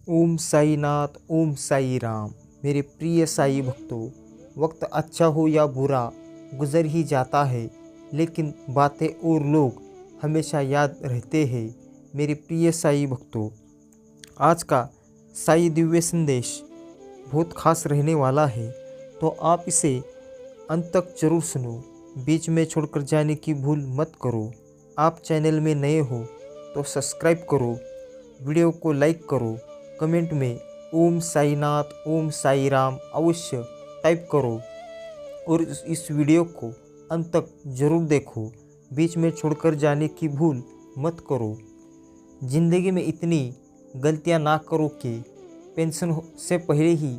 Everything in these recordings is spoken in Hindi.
ओम साईनाथ, ओम साई राम। मेरे प्रिय साई भक्तों, वक्त अच्छा हो या बुरा गुजर ही जाता है, लेकिन बातें और लोग हमेशा याद रहते हैं। मेरे प्रिय साई भक्तों, आज का साई दिव्य संदेश बहुत खास रहने वाला है, तो आप इसे अंत तक जरूर सुनो। बीच में छोड़कर जाने की भूल मत करो। आप चैनल में नए हो तो सब्सक्राइब करो, वीडियो को लाइक करो, कमेंट में ओम साईनाथ, ओम साई राम अवश्य टाइप करो और इस वीडियो को अंत तक जरूर देखो। बीच में छोड़कर जाने की भूल मत करो। ज़िंदगी में इतनी गलतियां ना करो कि पेंशन से पहले ही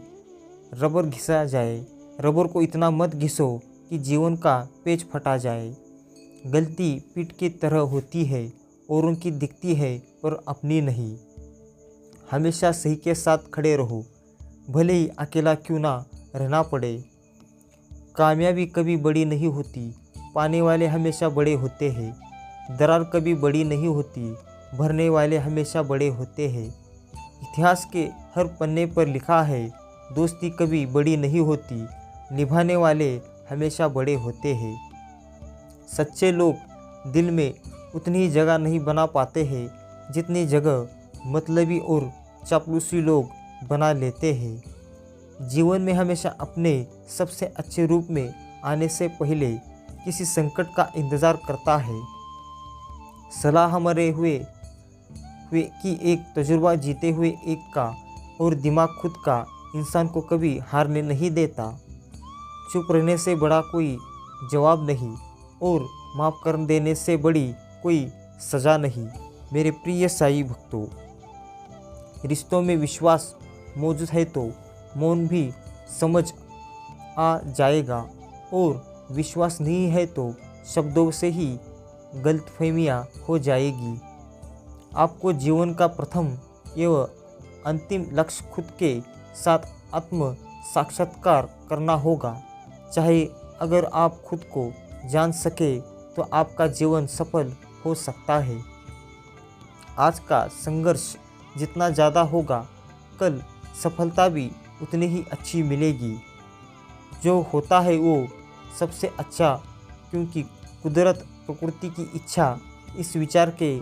रबर घिसा जाए। रबर को इतना मत घिसो कि जीवन का पेच फटा जाए। गलती पीठ की तरह होती है, औरों की दिखती है पर अपनी नहीं। हमेशा सही के साथ खड़े रहो, भले ही अकेला क्यों ना रहना पड़े। कामयाबी कभी बड़ी नहीं होती, पाने वाले हमेशा बड़े होते हैं। दरार कभी बड़ी नहीं होती, भरने वाले हमेशा बड़े होते हैं। इतिहास के हर पन्ने पर लिखा है, दोस्ती कभी बड़ी नहीं होती, निभाने वाले हमेशा बड़े होते हैं। सच्चे लोग दिल में उतनी ही जगह नहीं बना पाते हैं जितनी जगह मतलबी और चापलूसी लोग बना लेते हैं। जीवन में हमेशा अपने सबसे अच्छे रूप में आने से पहले किसी संकट का इंतज़ार करता है। सलाह मरे हुए कि एक तजुर्बा जीते हुए एक का, और दिमाग खुद का इंसान को कभी हारने नहीं देता। चुप रहने से बड़ा कोई जवाब नहीं, और माफ़ कर देने से बड़ी कोई सज़ा नहीं। मेरे प्रिय साई भक्तों, रिश्तों में विश्वास मौजूद है तो मौन भी समझ आ जाएगा, और विश्वास नहीं है तो शब्दों से ही गलतफहमियाँ हो जाएगी। आपको जीवन का प्रथम एवं अंतिम लक्ष्य खुद के साथ आत्म साक्षात्कार करना होगा। चाहे अगर आप खुद को जान सके तो आपका जीवन सफल हो सकता है। आज का संघर्ष जितना ज़्यादा होगा, कल सफलता भी उतनी ही अच्छी मिलेगी। जो होता है वो सबसे अच्छा, क्योंकि कुदरत प्रकृति की इच्छा इस विचार के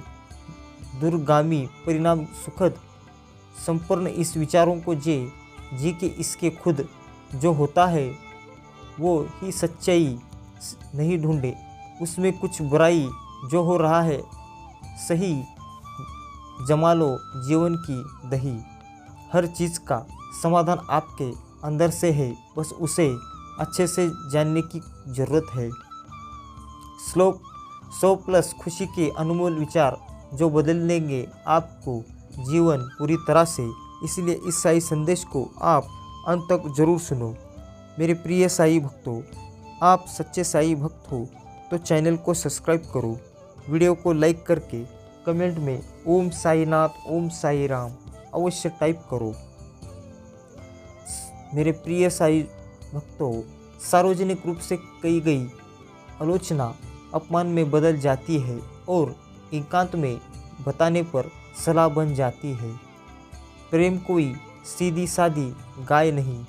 दूरगामी परिणाम सुखद संपूर्ण इस विचारों को जी के इसके खुद जो होता है वो ही सच्चाई नहीं ढूंढे, उसमें कुछ बुराई जो हो रहा है सही जमा लो जीवन की दही। हर चीज़ का समाधान आपके अंदर से है, बस उसे अच्छे से जानने की ज़रूरत है। श्लोक 100+ खुशी के अनमोल विचार जो बदल देंगे आपको जीवन पूरी तरह से। इसलिए इस साई संदेश को आप अंत तक जरूर सुनो। मेरे प्रिय साई भक्तों, आप सच्चे साई भक्त हो तो चैनल को सब्सक्राइब करो, वीडियो को लाइक करके कमेंट में ओम साईनाथ, ओम साई राम अवश्य टाइप करो। मेरे प्रिय साई भक्तों, सार्वजनिक रूप से कही गई आलोचना अपमान में बदल जाती है और एकांत में बताने पर सलाह बन जाती है। प्रेम कोई सीधी सादी गाय नहीं,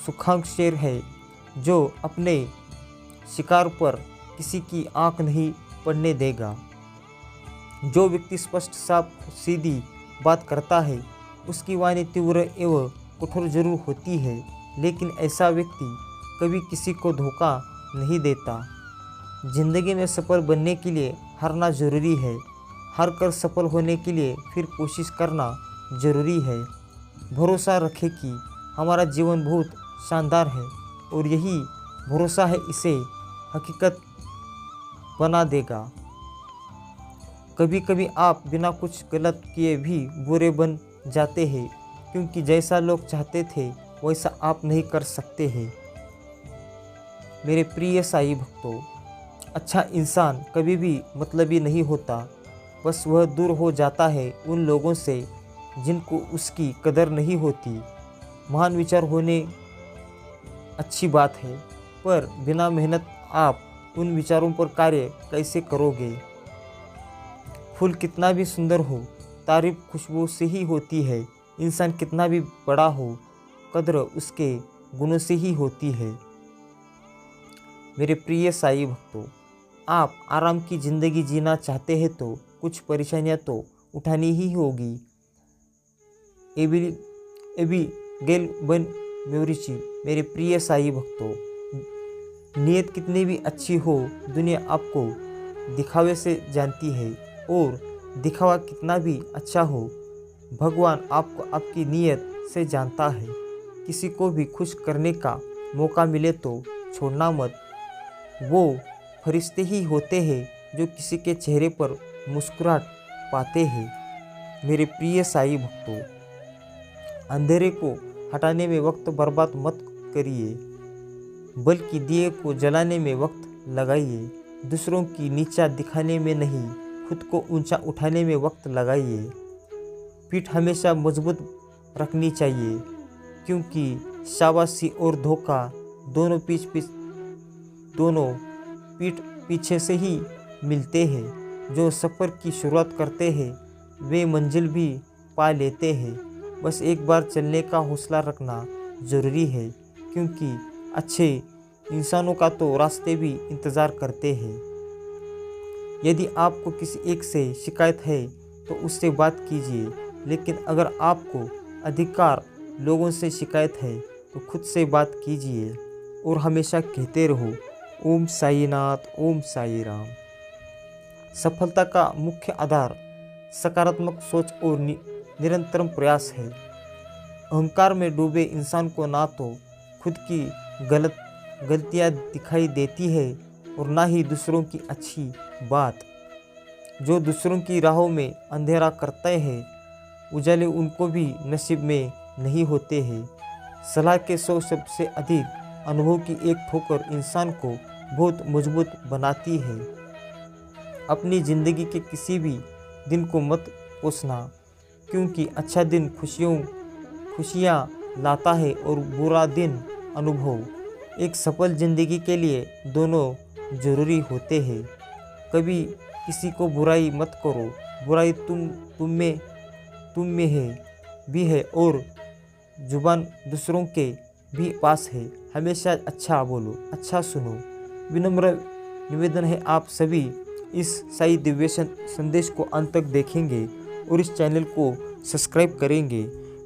सुखांक शेर है जो अपने शिकार पर किसी की आंख नहीं पड़ने देगा। जो व्यक्ति स्पष्ट साफ सीधी बात करता है उसकी वाणी तीव्र एवं कठोर जरूर होती है, लेकिन ऐसा व्यक्ति कभी किसी को धोखा नहीं देता। जिंदगी में सफल बनने के लिए हारना जरूरी है, हार कर सफल होने के लिए फिर कोशिश करना जरूरी है। भरोसा रखें कि हमारा जीवन बहुत शानदार है, और यही भरोसा है इसे हकीकत बना देगा। कभी कभी आप बिना कुछ गलत किए भी बुरे बन जाते हैं, क्योंकि जैसा लोग चाहते थे वैसा आप नहीं कर सकते हैं। मेरे प्रिय साई भक्तों, अच्छा इंसान कभी भी मतलबी नहीं होता, बस वह दूर हो जाता है उन लोगों से जिनको उसकी कदर नहीं होती। महान विचार होने अच्छी बात है, पर बिना मेहनत आप उन विचारों पर कार्य कैसे करोगे। फूल कितना भी सुंदर हो, तारीफ खुशबू से ही होती है। इंसान कितना भी बड़ा हो, कद्र उसके गुणों से ही होती है। मेरे प्रिय साईं भक्तों, आप आराम की ज़िंदगी जीना चाहते हैं तो कुछ परेशानियां तो उठानी ही होगी। एबिगेल बन म्यूरिची, मेरे प्रिय साईं भक्तों, नीयत कितनी भी अच्छी हो, दुनिया आपको दिखावे से जानती है, और दिखावा कितना भी अच्छा हो, भगवान आपको आपकी नीयत से जानता है। किसी को भी खुश करने का मौका मिले तो छोड़ना मत। वो फरिश्ते ही होते हैं जो किसी के चेहरे पर मुस्कुराहट पाते हैं। मेरे प्रिय साईं भक्तों, अंधेरे को हटाने में वक्त बर्बाद मत करिए, बल्कि दिए को जलाने में वक्त लगाइए। दूसरों की नीचा दिखाने में नहीं, खुद को ऊंचा उठाने में वक्त लगाइए। पीठ हमेशा मजबूत रखनी चाहिए, क्योंकि शाबाशी और धोखा दोनों पीठ पीछे से ही मिलते हैं। जो सफ़र की शुरुआत करते हैं वे मंजिल भी पा लेते हैं। बस एक बार चलने का हौसला रखना ज़रूरी है, क्योंकि अच्छे इंसानों का तो रास्ते भी इंतज़ार करते हैं। यदि आपको किसी एक से शिकायत है तो उससे बात कीजिए, लेकिन अगर आपको अधिकार लोगों से शिकायत है तो खुद से बात कीजिए। और हमेशा कहते रहो, ओम साईनाथ, ओम साई राम। सफलता का मुख्य आधार सकारात्मक सोच और निरंतर प्रयास है। अहंकार में डूबे इंसान को ना तो खुद की गलतियाँ दिखाई देती है और ना ही दूसरों की अच्छी बात। जो दूसरों की राहों में अंधेरा करते हैं, उजाले उनको भी नसीब में नहीं होते हैं। सलाह के 100 शब्द से अधिक अनुभव की एक ठोकर इंसान को बहुत मजबूत बनाती है। अपनी ज़िंदगी के किसी भी दिन को मत कोसना, क्योंकि अच्छा दिन खुशियाँ लाता है और बुरा दिन अनुभव। एक सफल ज़िंदगी के लिए दोनों जरूरी होते हैं। कभी किसी को बुराई मत करो, बुराई तुम में है और जुबान दूसरों के भी पास है। हमेशा अच्छा बोलो, अच्छा सुनो। विनम्र निवेदन है, आप सभी इस साई दिव्य संदेश को अंत तक देखेंगे और इस चैनल को सब्सक्राइब करेंगे।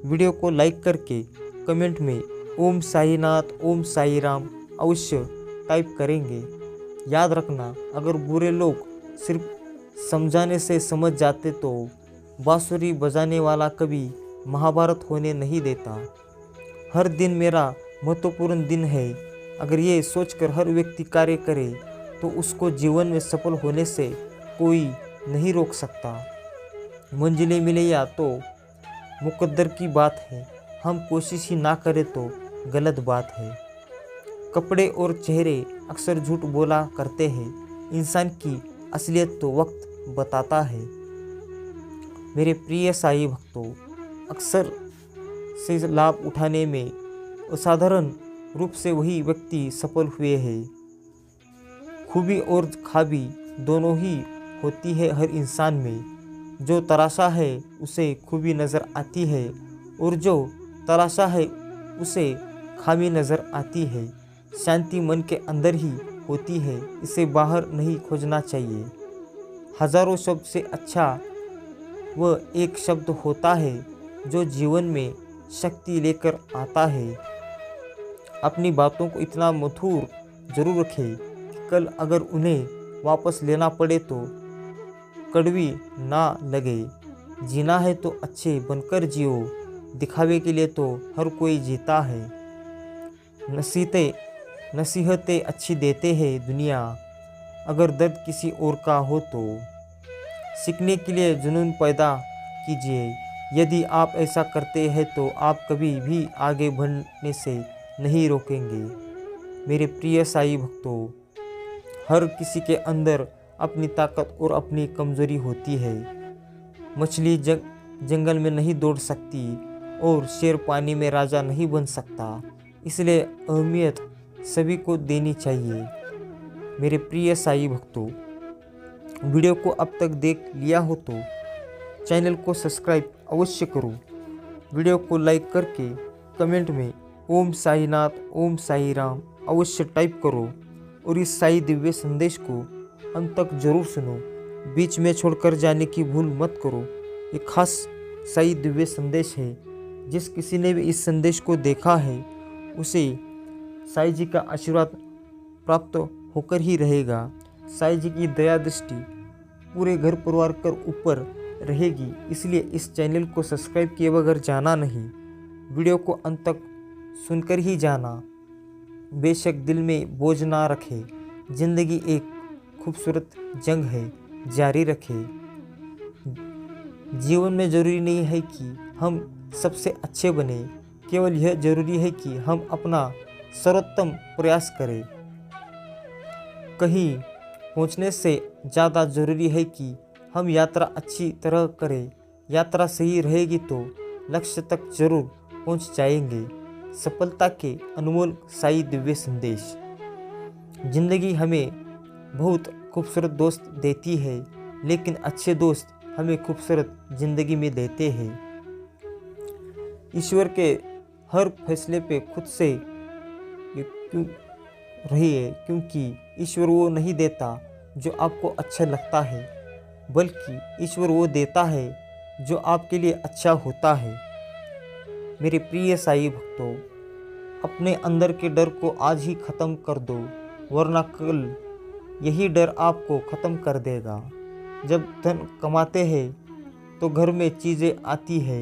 वीडियो को लाइक करके कमेंट में ओम साईनाथ, ओम साई राम अवश्य टाइप करेंगे। याद रखना, अगर बुरे लोग सिर्फ समझाने से समझ जाते तो बांसुरी बजाने वाला कभी महाभारत होने नहीं देता। हर दिन मेरा महत्वपूर्ण दिन है। अगर ये सोचकर हर व्यक्ति कार्य करे तो उसको जीवन में सफल होने से कोई नहीं रोक सकता। मंजिलें मिले या तो मुकद्दर की बात है, हम कोशिश ही ना करें तो गलत बात है। कपड़े और चेहरे अक्सर झूठ बोला करते हैं, इंसान की असलियत तो वक्त बताता है। मेरे प्रिय साईं भक्तों, अक्सर से लाभ उठाने में असाधारण रूप से वही व्यक्ति सफल हुए हैं। खूबी और खाबी दोनों ही होती है हर इंसान में। जो तराशा है उसे खूबी नज़र आती है और जो तराशा है उसे खामी नज़र आती है। शांति मन के अंदर ही होती है, इसे बाहर नहीं खोजना चाहिए। हजारों शब्द से अच्छा वह एक शब्द होता है जो जीवन में शक्ति लेकर आता है। अपनी बातों को इतना मधुर जरूर रखें कि कल अगर उन्हें वापस लेना पड़े तो कड़वी ना लगे। जीना है तो अच्छे बनकर जियो, दिखावे के लिए तो हर कोई जीता है। नसीहतें अच्छी देते हैं दुनिया, अगर दर्द किसी और का हो तो सीखने के लिए जुनून पैदा कीजिए। यदि आप ऐसा करते हैं तो आप कभी भी आगे बढ़ने से नहीं रोकेंगे। मेरे प्रिय साईं भक्तों, हर किसी के अंदर अपनी ताकत और अपनी कमजोरी होती है। मछली जंगल में नहीं दौड़ सकती और शेर पानी में राजा नहीं बन सकता, इसलिए अहमियत सभी को देनी चाहिए। मेरे प्रिय साईं भक्तों, वीडियो को अब तक देख लिया हो तो चैनल को सब्सक्राइब अवश्य करो। वीडियो को लाइक करके कमेंट में ओम साईनाथ ओम साई राम अवश्य टाइप करो और इस साई दिव्य संदेश को अंत तक जरूर सुनो। बीच में छोड़कर जाने की भूल मत करो। एक खास साई दिव्य संदेश है। जिस किसी ने भी इस संदेश को देखा है उसे साई जी का आशीर्वाद प्राप्त होकर ही रहेगा। साई जी की दया दृष्टि पूरे घर परिवार कर ऊपर रहेगी। इसलिए इस चैनल को सब्सक्राइब किए बगैर जाना नहीं। वीडियो को अंत तक सुनकर ही जाना। बेशक दिल में बोझ ना रखे। जिंदगी एक खूबसूरत जंग है, जारी रखे। जीवन में ज़रूरी नहीं है कि हम सबसे अच्छे बने, केवल यह ज़रूरी है कि हम अपना सर्वोत्तम प्रयास करें। कहीं पहुंचने से ज़्यादा ज़रूरी है कि हम यात्रा अच्छी तरह करें। यात्रा सही रहेगी तो लक्ष्य तक जरूर पहुंच जाएंगे। सफलता के अनमोल साई दिव्य संदेश। जिंदगी हमें बहुत खूबसूरत दोस्त देती है, लेकिन अच्छे दोस्त हमें खूबसूरत जिंदगी में देते हैं। ईश्वर के हर फैसले पे खुद से क्यों रहिए, क्योंकि ईश्वर वो नहीं देता जो आपको अच्छा लगता है, बल्कि ईश्वर वो देता है जो आपके लिए अच्छा होता है। मेरे प्रिय साई भक्तों, अपने अंदर के डर को आज ही ख़त्म कर दो, वरना कल यही डर आपको ख़त्म कर देगा। जब धन कमाते हैं तो घर में चीज़ें आती है,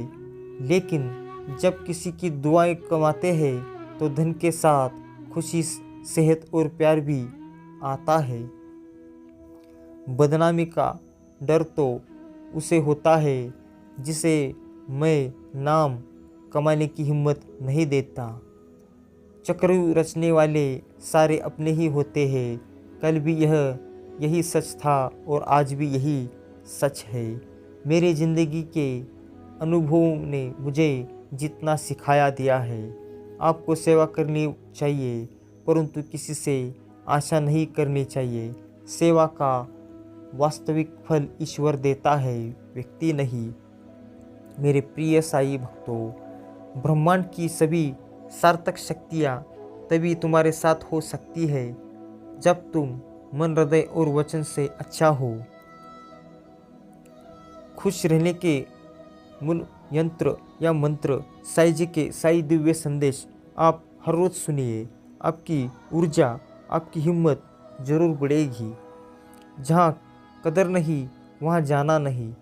लेकिन जब किसी की दुआएं कमाते हैं तो धन के साथ खुशी, सेहत और प्यार भी आता है। बदनामी का डर तो उसे होता है जिसे मैं नाम कमाने की हिम्मत नहीं देता। चक्र रचने वाले सारे अपने ही होते हैं। कल भी यही सच था और आज भी यही सच है। मेरी ज़िंदगी के अनुभवों ने मुझे जितना सिखाया दिया है, आपको सेवा करनी चाहिए, परंतु किसी से आशा नहीं करनी चाहिए। सेवा का वास्तविक फल ईश्वर देता है, व्यक्ति नहीं। मेरे प्रिय साई भक्तों, ब्रह्मांड की सभी सार्थक शक्तियाँ तभी तुम्हारे साथ हो सकती है जब तुम मन, हृदय और वचन से अच्छा हो। खुश रहने के मूल यंत्र या मंत्र साई जी के साई दिव्य संदेश आप हर रोज़ सुनिए। आपकी ऊर्जा, आपकी हिम्मत जरूर बढ़ेगी। जहाँ कदर नहीं वहाँ जाना नहीं।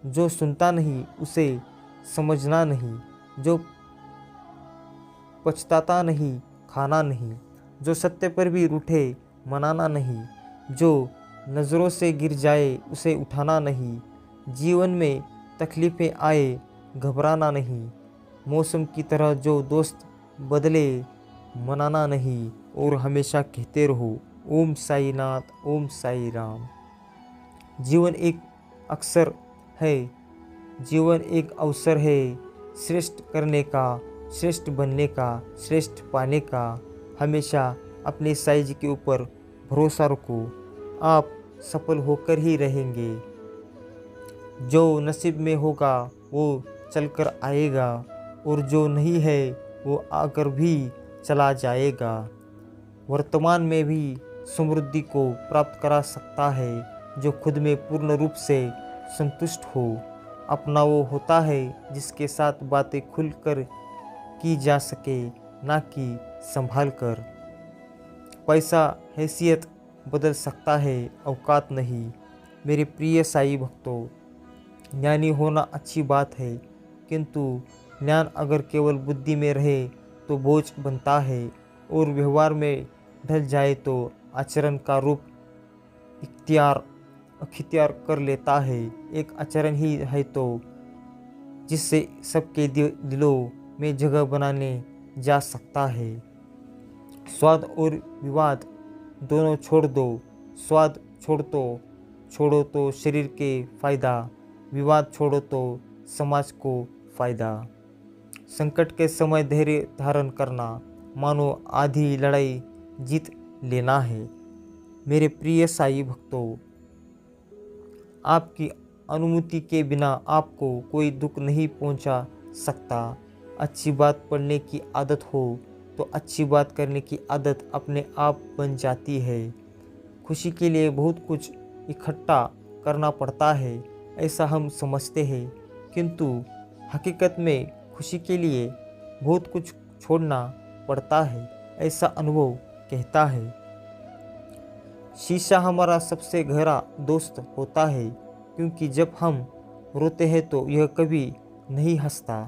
जो सुनता नहीं उसे समझना नहीं। जो पछताता नहीं खाना नहीं। जो सत्य पर भी रूठे मनाना नहीं। जो नज़रों से गिर जाए उसे उठाना नहीं। जीवन में तकलीफ़ें आए घबराना नहीं। मौसम की तरह जो दोस्त बदले मनाना नहीं। और हमेशा कहते रहो ओम साईनाथ ओम साई राम। जीवन एक अक्सर है, जीवन एक अवसर है श्रेष्ठ करने का, श्रेष्ठ बनने का, श्रेष्ठ पाने का। हमेशा अपने साई जी के ऊपर भरोसा रखो। आप सफल होकर ही रहेंगे। जो नसीब में होगा वो चलकर आएगा, और जो नहीं है वो आकर भी चला जाएगा। वर्तमान में भी समृद्धि को प्राप्त करा सकता है जो खुद में पूर्ण रूप से संतुष्ट हो। अपना वो होता है जिसके साथ बातें खुलकर की जा सके, ना कि संभाल कर। पैसा हैसियत बदल सकता है, औकात नहीं। मेरे प्रिय साई भक्तों, ज्ञानी होना अच्छी बात है, किंतु ज्ञान अगर केवल बुद्धि में रहे तो बोझ बनता है, और व्यवहार में ढल जाए तो आचरण का रूप अख्तियार कर लेता है। एक आचरण ही है तो जिससे सबके दिलों में जगह बनाने जा सकता है। स्वाद और विवाद दोनों छोड़ दो। स्वाद छोड़ो तो शरीर के फ़ायदा, विवाद छोड़ो तो समाज को फ़ायदा। संकट के समय धैर्य धारण करना मानो आधी लड़ाई जीत लेना है। मेरे प्रिय साई भक्तों, आपकी अनुमति के बिना आपको कोई दुख नहीं पहुंचा सकता। अच्छी बात पढ़ने की आदत हो तो अच्छी बात करने की आदत अपने आप बन जाती है। खुशी के लिए बहुत कुछ इकट्ठा करना पड़ता है, ऐसा हम समझते हैं, किंतु हकीकत में खुशी के लिए बहुत कुछ छोड़ना पड़ता है, ऐसा अनुभव कहता है। शीशा हमारा सबसे गहरा दोस्त होता है, क्योंकि जब हम रोते हैं तो यह कभी नहीं हंसता।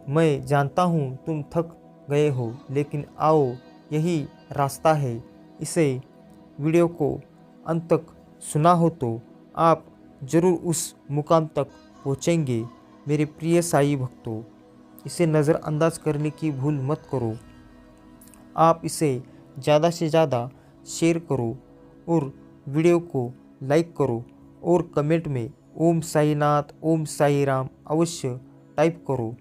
मैं जानता हूँ तुम थक गए हो, लेकिन आओ यही रास्ता है। इसे वीडियो को अंत तक सुना हो तो आप ज़रूर उस मुकाम तक पहुँचेंगे। मेरे प्रिय साईं भक्तों, इसे नज़रअंदाज करने की भूल मत करो। आप इसे ज़्यादा से ज़्यादा शेयर करो और वीडियो को लाइक करो और कमेंट में ओम साईनाथ ओम साई राम अवश्य टाइप करो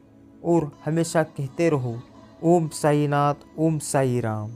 और हमेशा कहते रहो ओम साईनाथ ओम साई राम।